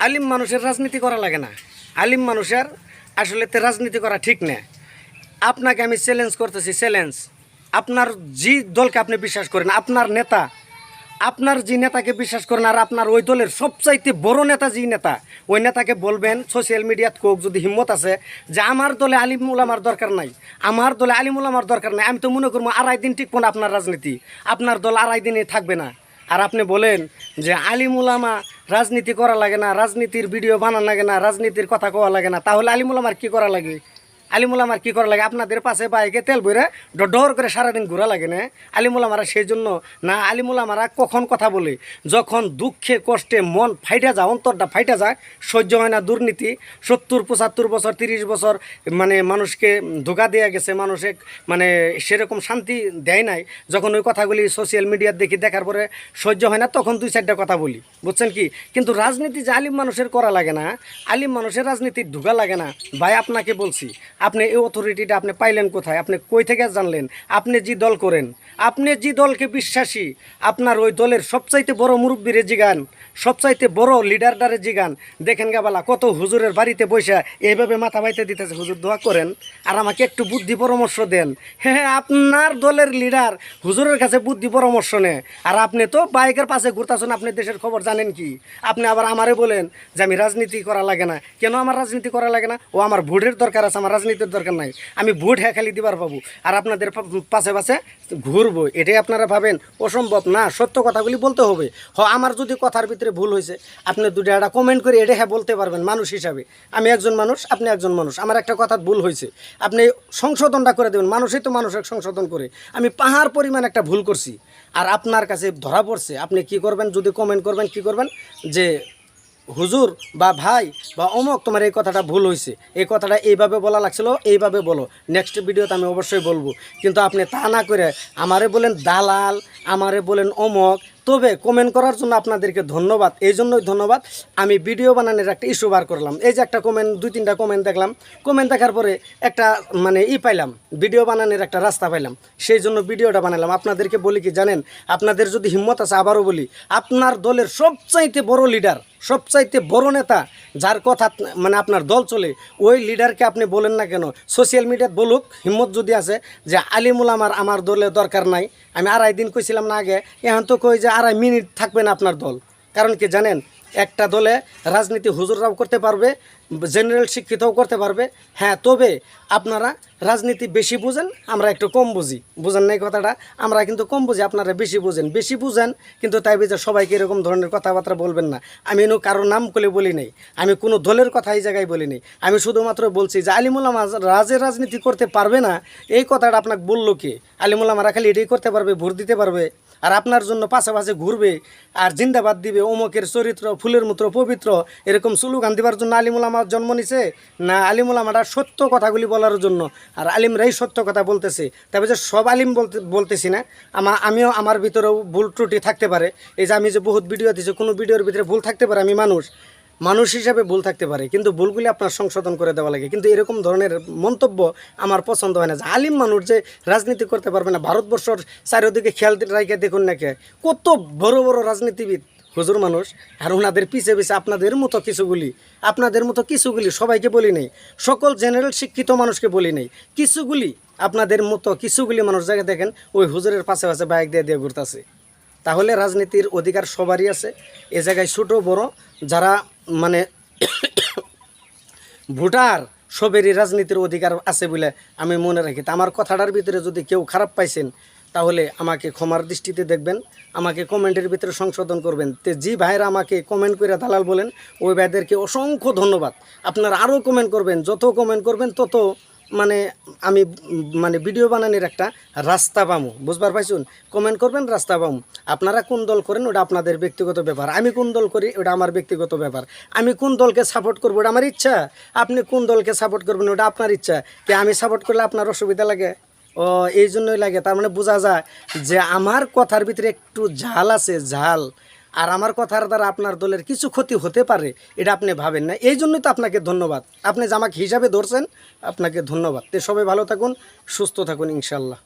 আলিম মানুষের রাজনীতি করা লাগে না। আলিম মানুষের আসলে তো রাজনীতি করা ঠিক না। আপনাকে আমি চ্যালেঞ্জ করতেছি, চ্যালেঞ্জ। আপনার যে দলকে আপনি বিশ্বাস করেন, আপনার নেতা, আপনার যে নেতাকে বিশ্বাস করেন, আর আপনার ওই দলের সবচাইতে বড় নেতা যে নেতা, ওই নেতাকে বলবেন সোশ্যাল মিডিয়াত কোক যদি হিম্মত আছে যে আমার দলে আলিম উলামার দরকার নাই, আমার দলে আলিম উলামার দরকার নাই। আমি তো মনে করবো আড়াই দিন টিকবো না আপনার রাজনীতি, আপনার দল আড়াই দিনে থাকবে না। আর আপনি বলেন যে আলিম উলামা রাজনীতি করা লাগে না, রাজনীতির ভিডিও বানানো লাগে না, রাজনীতির কথা কওয়া লাগে না, তাহলে আলিম উলামার কী করা লাগে? আলিমুল আমার কী করা লাগে? আপনাদের পাশে বাইকে তেল বইরে ডর করে সারাদিন ঘোরা লাগে না? আলিমুল আমারা সেই জন্য না। আলিমুল আমারা কখন কথা বলে যখন দুঃখে কষ্টে মন ফাইটা যায়, অন্তরটা ফাইটা যায়, সহ্য হয় না দুর্নীতি। 70-75 বছর 30 বছর মানে মানুষকে ধোকা দেওয়া গেছে, মানুষে মানে সেরকম শান্তি দেয় নাই। যখন ওই কথাগুলি সোশ্যাল মিডিয়ার দেখি, দেখার পরে সহ্য হয় না, তখন 2-4টা কথা বলি, বুঝছেন কি? কিন্তু রাজনীতি যে আলিম মানুষের করা লাগে না, আলিম মানুষের রাজনীতির ঢোকা লাগে না। ভাই আপনাকে বলছি, আপনি এই অথরিটিটা আপনি পাইলেন কোথায়? আপনি কই থেকে জানলেন? আপনি যে দল করেন, আপনি যে দলকে বিশ্বাসী, আপনার ওই দলের সবচাইতে বড় মুরব্বীরে জিগান, সবচাইতে বড় লিডারদারে জিগান। দেখেন গাবালা কত হুজুরের বাড়িতে বসে এইভাবে মাথা বাইতে দিতেছে, হুজুর দোয়া করেন আর আমাকে একটু বুদ্ধি পরামর্শ দেন। হ্যাঁ, আপনার দলের লিডার হুজুরের কাছে বুদ্ধি পরামর্শ নেয়, আর আপনি তো বাইকের পাশে ঘুরতেছেন, আপনি দেশের খবর জানেন কি? আপনি আবার আমারে বলেন যে আমি রাজনীতি করা লাগে না। কেন আমার রাজনীতি করা লাগে না? ও আমার ভোটের দরকার আছে, আমার রাজনীতির দরকার নাই। আমি ভোট খালি দিবার পাবো আর আপনাদের পাশে পাশে ঘুরবো, এটাই আপনারা ভাবেন? অসম্ভব না, সত্য কথাগুলি বলতে হবে। আমার যদি কথার ভিতরে ভুল হয়েছে, আপনি দুটো একটা কমেন্ট করে এটা হ্যাঁ বলতে পারবেন মানুষ হিসাবে। আমি একজন মানুষ, আপনি একজন মানুষ, আমার একটা কথা ভুল হয়েছে, আপনি সংশোধনটা করে দেবেন। মানুষই তো মানুষের সংশোধন করে। আমি পাহাড় পরিমাণ একটা ভুল করছি আর আপনার কাছে ধরা পড়ছে, আপনি কি করবেন? যদি কমেন্ট করবেন, কি করবেন যে হুজুর বা ভাই বা অমুক, তোমার এই কথাটা ভুল হয়েছে, এই কথাটা এইভাবে বলা লাগছিল, এইভাবে বলো, নেক্সট ভিডিওতে আমি অবশ্যই বলবো। কিন্তু আপনি তা না করে আমারে বলেন দালাল, আমারে বলেন অমুক। তবে কমেন্ট করার জন্য আপনাদেরকে ধন্যবাদ, এই জন্যই ধন্যবাদ। আমি ভিডিও বানানোর একটা ইস্যু বার করলাম। এই যে একটা কমেন্ট, 2-3টা কমেন্ট দেখলাম, কমেন্ট দেখার পরে একটা মানে পাইলাম, ভিডিও বানানোর একটা রাস্তা পাইলাম, সেই জন্য ভিডিওটা বানালাম। আপনাদেরকে বলি কি জানেন? আপনাদের যদি হিম্মত আছে, আবারও বলি, আপনার দলের সবচাইতে বড় লিডার, সবচাইতে বড় নেতা, যার কথা মানে আপনার দল চলে, ওই লিডারকে আপনি বলেন না কেন? সোশ্যাল মিডিয়াত বলুক, হিম্মত যদি আছে, যে আলিমুল আমার দলের দরকার নাই। আমি আড়াই দিন কইছিলাম না আগে, এখন তো কই যে আড়াই মিনিট থাকবে না আপনার দল। কারণ কি জানেন? একটা দলে রাজনীতি হুজুররাও করতে পারবে, জেনারেল শিক্ষিতও করতে পারবে। হ্যাঁ, তবে আপনারা রাজনীতি বেশি বুঝেন, আমরা একটু কম বুঝি। বুঝেন নাই কথাটা? আমরা কিন্তু কম বুঝি, আপনারা বেশি বুঝেন। বেশি বুঝেন কিন্তু তাই বুঝে সবাইকে এরকম ধরনের কথাবার্তা বলবেন না। আমি কারোর নাম করে বলি নাই, আমি কোনো দলের কথা এই জায়গায় বলি নাই। আমি শুধুমাত্র বলছি যে আলিমুল আমা রাজনীতি করতে পারবে না, এই কথাটা আপনাকে বললো কে? আলিমুল আমারা খালি এটাই করতে পারবে, ভোট দিতে পারবে, আর আপনার জন্য পাশাপাশি ঘুরবে আর জিন্দাবাদ দিবে, অমুকের চরিত্র ফুলের মতো পবিত্র, এরকম স্লোগান দেওয়ার জন্য আলিমুল আমার জন্ম নিছে না? আলিমুল আমারা সত্য কথাগুলি বলার জন্য, আর আলিমরাই সত্য কথা বলতেছে। তবে যে সব আলিম বলতেছি না, আমিও আমার ভিতরেও ভুল ত্রুটি থাকতে পারে। এই যে আমি যে বহুত ভিডিও দিচ্ছি, কোনো ভিডিওর ভিতরে ভুল থাকতে পারে, আমি মানুষ হিসাবে ভুল থাকতে পারে, কিন্তু ভুলগুলি আপনার সংশোধন করে দেওয়া লাগে। কিন্তু এরকম ধরনের মন্তব্য আমার পছন্দ হয় না, যে আলিম মানুষ যে রাজনীতি করতে পারবে না। ভারতবর্ষর চারিদিকে খেয়াল রাখে দেখুন না, কত বড় বড় রাজনীতিবিদ হুজুর মানুষ, আর ওনাদের পিছে পিছে আপনাদের মতো কিছুগুলি সবাইকে বলি নেই, সকল জেনারেল শিক্ষিত মানুষকে বলি নেই, কিছুগুলি আপনাদের মতো কিছুগুলি মানুষ জায়গায় দেখেন ওই হুজুরের পাশে পাশে বাইক দিয়ে ঘুরতেছে। তাহলে রাজনীতির অধিকার সবারই আছে। এ জায়গায় ছোটো বড় যারা মানে ভোটার, সবেরই রাজনীতির অধিকার আছে বলে আমি মনে রাখি। তা আমার কথাটার ভিতরে যদি কেউ খারাপ পাইছেন, তাহলে আমাকে ক্ষমার দৃষ্টিতে দেখবেন, আমাকে কমেন্টের ভিতরে সংশোধন করবেন। তো যে ভাইরা আমাকে কমেন্ট করে দালাল বলেন, ওই ভাইদেরকে অসংখ্য ধন্যবাদ। আপনারা আরও কমেন্ট করবেন, যত কমেন্ট করবেন তত মানে আমি মানে ভিডিও বানানোর একটা রাস্তা পামু, বুঝবার পাইছুন? কমেন্ট করবেন, রাস্তা পামু। আপনারা কোন দল করেন ওটা আপনাদের ব্যক্তিগত ব্যাপার, আমি কোন দল করি ওটা আমার ব্যক্তিগত ব্যাপার। আমি কোন দলকে সাপোর্ট করবো ওটা আমার ইচ্ছা, আপনি কোন দলকে সাপোর্ট করবেন ওটা আপনার ইচ্ছা। কে আমি সাপোর্ট করলে আপনার অসুবিধা লাগে? ও এই জন্যই লাগে। তার মানে বোঝা যায় যে আমার কথার ভিতরে একটু ঝাল আছে, ঝাল। আর আমার কথার দ্বারা আপনার দলের কিছু ক্ষতি হতে পারে, এটা আপনি ভাবেন না। এই জন্যই তো আপনাকে ধন্যবাদ, আপনি যে আমাকে হিসাবে ধরছেন, আপনাকে ধন্যবাদ। তো সবাই ভালো থাকুন, সুস্থ থাকুন, ইনশাল্লাহ।